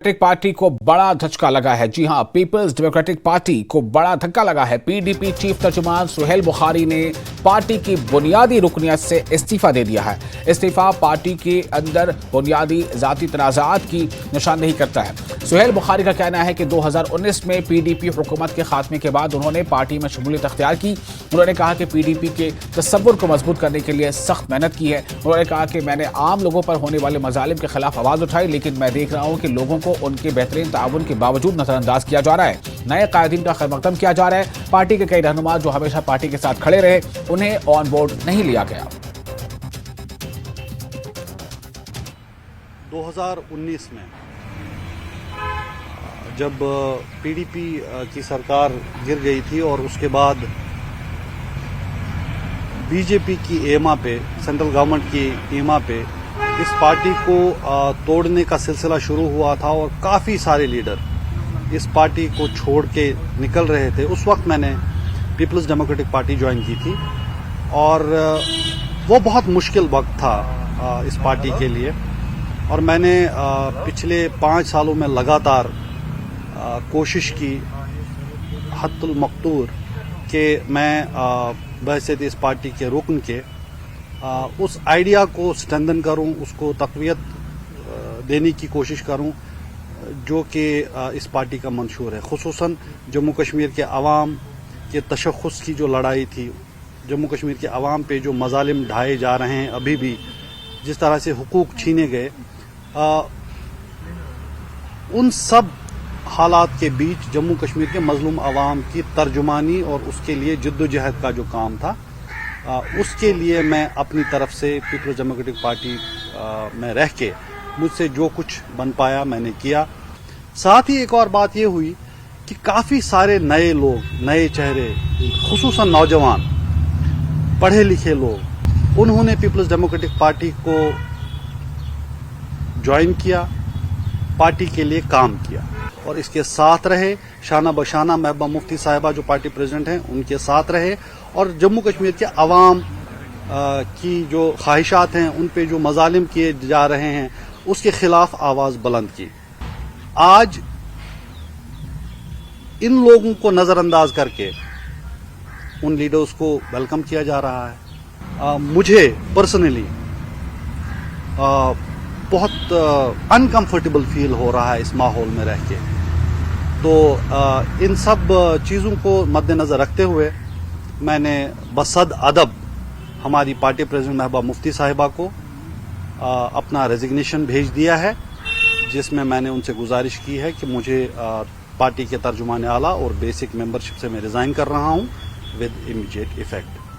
Democratic party को बड़ा धक्का लगा है। जी हां, पीपल्स डेमोक्रेटिक पार्टी को बड़ा धक्का लगा है। पीडीपी चीफ तर्जुमान सुहेल बुखारी ने पार्टी की बुनियादी रुकनियत से इस्तीफा दे दिया है। इस्तीफा पार्टी के अंदर बुनियादी जाती तनाज़ात की निशानदेही करता है। सुहेल बुखारी का कहना है कि 2019 में पीडीपी हुकूमत के खात्मे के बाद उन्होंने पार्टी में शमूलियत अख्तियार की। उन्होंने कहा कि पीडीपी के तसव्वुर को मजबूत करने के लिए सख्त मेहनत की है। उन्होंने कहा कि मैंने आम लोगों पर होने वाले मजालिम के खिलाफ आवाज़ उठाई, लेकिन मैं देख रहा हूं कि लोगों को उनके बेहतरीन ताउन के बावजूद नजरअंदाज किया जा रहा है। नए कायदीन का खैरमकदम किया जा रहा है। पार्टी के कई रहनुमा जो हमेशा पार्टी के साथ खड़े रहे, उन्हें ऑन बोर्ड नहीं लिया गया। 2019 में जब पीडीपी की सरकार गिर गई थी और उसके बाद बीजेपी की एमा पे, सेंट्रल गवर्नमेंट की एमा पे इस पार्टी को तोड़ने का सिलसिला शुरू हुआ था और काफ़ी सारे लीडर इस पार्टी को छोड़ के निकल रहे थे। उस वक्त मैंने पीपल्स डेमोक्रेटिक पार्टी ज्वाइन की थी और वो बहुत मुश्किल वक्त था इस पार्टी के लिए। और मैंने पिछले 5 सालों में लगातार कोशिश की हद्दुल मक़दूर कि मैं बहैसियत इस पार्टी के रुकन के उस आइडिया को स्ट्रेंथन करूं, उसको तक़वियत देने की कोशिश करूं जो कि इस पार्टी का मंशूर है। खुसूसन जम्मू कश्मीर के अवाम के तशख़्ख़ुस की जो लड़ाई थी, जम्मू कश्मीर के अवाम पे जो मज़ालिम ढाए जा रहे हैं, अभी भी जिस तरह से हुकूक छीने गए, उन सब हालात के बीच जम्मू कश्मीर के मजलूम अवाम की तर्जुमानी और उसके लिए जद्दोजहद का जो काम था, उसके लिए मैं अपनी तरफ से पीपल्स डेमोक्रेटिक पार्टी में रह के मुझसे जो कुछ बन पाया मैंने किया। साथ ही एक और बात ये हुई कि काफ़ी सारे नए लोग, नए चेहरे, खुसूसन नौजवान पढ़े लिखे लोग, उन्होंने पीपल्स डेमोक्रेटिक पार्टी को ज्वाइन किया, पार्टी के लिए काम किया और इसके साथ रहे। शाना बशाना महबूबा मुफ्ती साहिबा जो पार्टी प्रेसिडेंट हैं, उनके साथ रहे और जम्मू कश्मीर के अवाम की जो ख्वाहिशात हैं, उन पे जो मजालिम किए जा रहे हैं, उसके खिलाफ आवाज़ बुलंद की। आज इन लोगों को नज़रअंदाज करके उन लीडर्स को वेलकम किया जा रहा है। मुझे पर्सनली बहुत अनकंफर्टेबल फील हो रहा है इस माहौल में रह के। तो इन सब चीज़ों को मद्देनज़र रखते हुए मैंने बसद अदब हमारी पार्टी प्रेसिडेंट महबूबा मुफ्ती साहिबा को अपना रेजिग्नेशन भेज दिया है, जिसमें मैंने उनसे गुजारिश की है कि मुझे पार्टी के तर्जुमान आला और बेसिक मेंबरशिप से मैं रिज़ाइन कर रहा हूं विद इमीडिएट इफेक्ट।